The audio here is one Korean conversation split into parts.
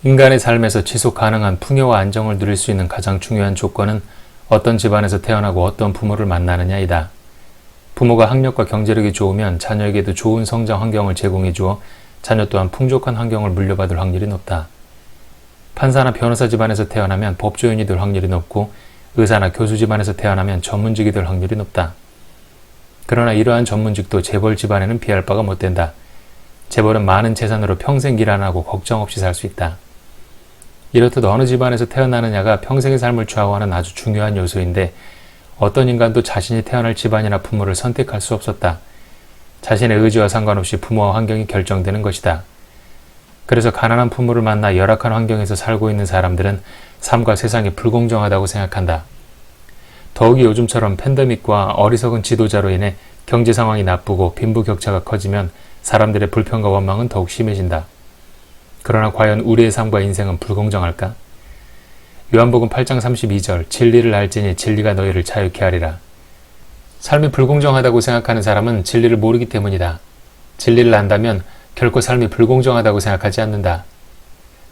인간의 삶에서 지속 가능한 풍요와 안정을 누릴 수 있는 가장 중요한 조건은 어떤 집안에서 태어나고 어떤 부모를 만나느냐이다. 부모가 학력과 경제력이 좋으면 자녀에게도 좋은 성장 환경을 제공해 주어 자녀 또한 풍족한 환경을 물려받을 확률이 높다. 판사나 변호사 집안에서 태어나면 법조인이 될 확률이 높고 의사나 교수 집안에서 태어나면 전문직이 될 확률이 높다. 그러나 이러한 전문직도 재벌 집안에는 비할 바가 못 된다. 재벌은 많은 재산으로 평생 일 안 하고 걱정 없이 살 수 있다. 이렇듯 어느 집안에서 태어나느냐가 평생의 삶을 좌우하는 아주 중요한 요소인데 어떤 인간도 자신이 태어날 집안이나 부모를 선택할 수 없었다. 자신의 의지와 상관없이 부모와 환경이 결정되는 것이다. 그래서 가난한 부모를 만나 열악한 환경에서 살고 있는 사람들은 삶과 세상이 불공정하다고 생각한다. 더욱이 요즘처럼 팬데믹과 어리석은 지도자로 인해 경제 상황이 나쁘고 빈부격차가 커지면 사람들의 불평과 원망은 더욱 심해진다. 그러나 과연 우리의 삶과 인생은 불공정할까? 요한복음 8장 32절 진리를 알지니 진리가 너희를 자유케 하리라. 삶이 불공정하다고 생각하는 사람은 진리를 모르기 때문이다. 진리를 안다면 결코 삶이 불공정하다고 생각하지 않는다.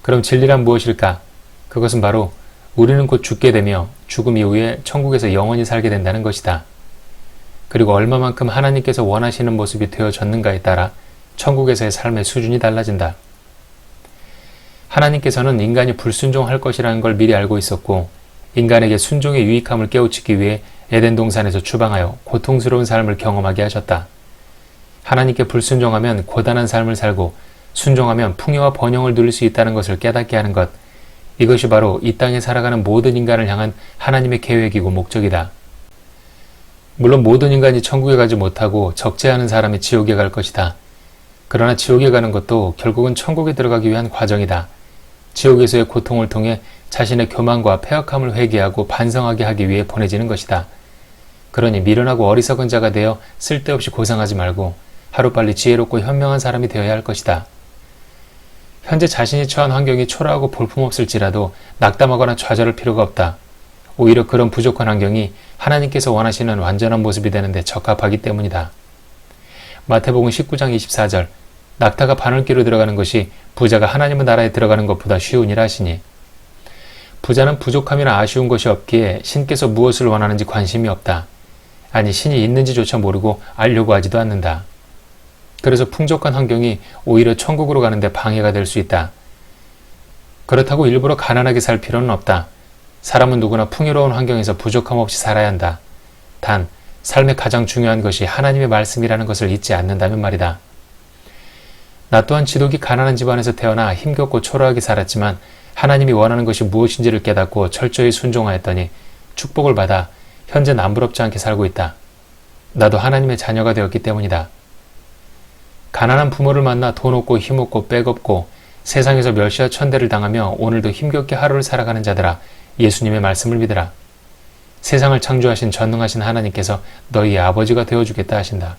그럼 진리란 무엇일까? 그것은 바로 우리는 곧 죽게 되며 죽음 이후에 천국에서 영원히 살게 된다는 것이다. 그리고 얼마만큼 하나님께서 원하시는 모습이 되어졌는가에 따라 천국에서의 삶의 수준이 달라진다. 하나님께서는 인간이 불순종할 것이라는 걸 미리 알고 있었고 인간에게 순종의 유익함을 깨우치기 위해 에덴 동산에서 추방하여 고통스러운 삶을 경험하게 하셨다. 하나님께 불순종하면 고단한 삶을 살고 순종하면 풍요와 번영을 누릴 수 있다는 것을 깨닫게 하는 것, 이것이 바로 이 땅에 살아가는 모든 인간을 향한 하나님의 계획이고 목적이다. 물론 모든 인간이 천국에 가지 못하고 적재하는 사람이 지옥에 갈 것이다. 그러나 지옥에 가는 것도 결국은 천국에 들어가기 위한 과정이다. 지옥에서의 고통을 통해 자신의 교만과 패역함을 회개하고 반성하게 하기 위해 보내지는 것이다. 그러니 미련하고 어리석은 자가 되어 쓸데없이 고생하지 말고 하루빨리 지혜롭고 현명한 사람이 되어야 할 것이다. 현재 자신이 처한 환경이 초라하고 볼품없을지라도 낙담하거나 좌절할 필요가 없다. 오히려 그런 부족한 환경이 하나님께서 원하시는 완전한 모습이 되는데 적합하기 때문이다. 마태복음 19장 24절 낙타가 바늘귀로 들어가는 것이 부자가 하나님의 나라에 들어가는 것보다 쉬운 일 하시니. 부자는 부족함이나 아쉬운 것이 없기에 신께서 무엇을 원하는지 관심이 없다. 아니 신이 있는지조차 모르고 알려고 하지도 않는다. 그래서 풍족한 환경이 오히려 천국으로 가는데 방해가 될 수 있다. 그렇다고 일부러 가난하게 살 필요는 없다. 사람은 누구나 풍요로운 환경에서 부족함 없이 살아야 한다. 단 삶의 가장 중요한 것이 하나님의 말씀이라는 것을 잊지 않는다면 말이다. 나 또한 지독이 가난한 집안에서 태어나 힘겹고 초라하게 살았지만 하나님이 원하는 것이 무엇인지를 깨닫고 철저히 순종하였더니 축복을 받아 현재 남부럽지 않게 살고 있다. 나도 하나님의 자녀가 되었기 때문이다. 가난한 부모를 만나 돈 없고 힘 없고 빽 없고 세상에서 멸시와 천대를 당하며 오늘도 힘겹게 하루를 살아가는 자들아, 예수님의 말씀을 믿으라. 세상을 창조하신 전능하신 하나님께서 너희의 아버지가 되어주겠다 하신다.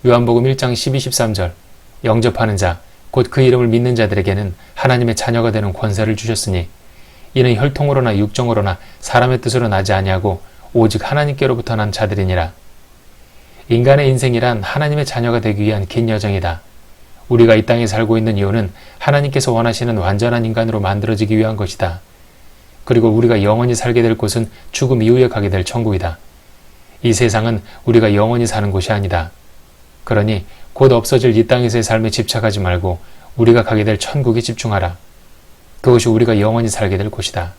요한복음 1장 12, 13절 영접하는 자, 곧 그 이름을 믿는 자들에게는 하나님의 자녀가 되는 권세를 주셨으니 이는 혈통으로나 육정으로나 사람의 뜻으로 나지 아니하고 오직 하나님께로부터 난 자들이니라. 인간의 인생이란 하나님의 자녀가 되기 위한 긴 여정이다. 우리가 이 땅에 살고 있는 이유는 하나님께서 원하시는 완전한 인간으로 만들어지기 위한 것이다. 그리고 우리가 영원히 살게 될 곳은 죽음 이후에 가게 될 천국이다. 이 세상은 우리가 영원히 사는 곳이 아니다. 그러니 곧 없어질 이 땅에서의 삶에 집착하지 말고 우리가 가게 될 천국에 집중하라. 그것이 우리가 영원히 살게 될 곳이다.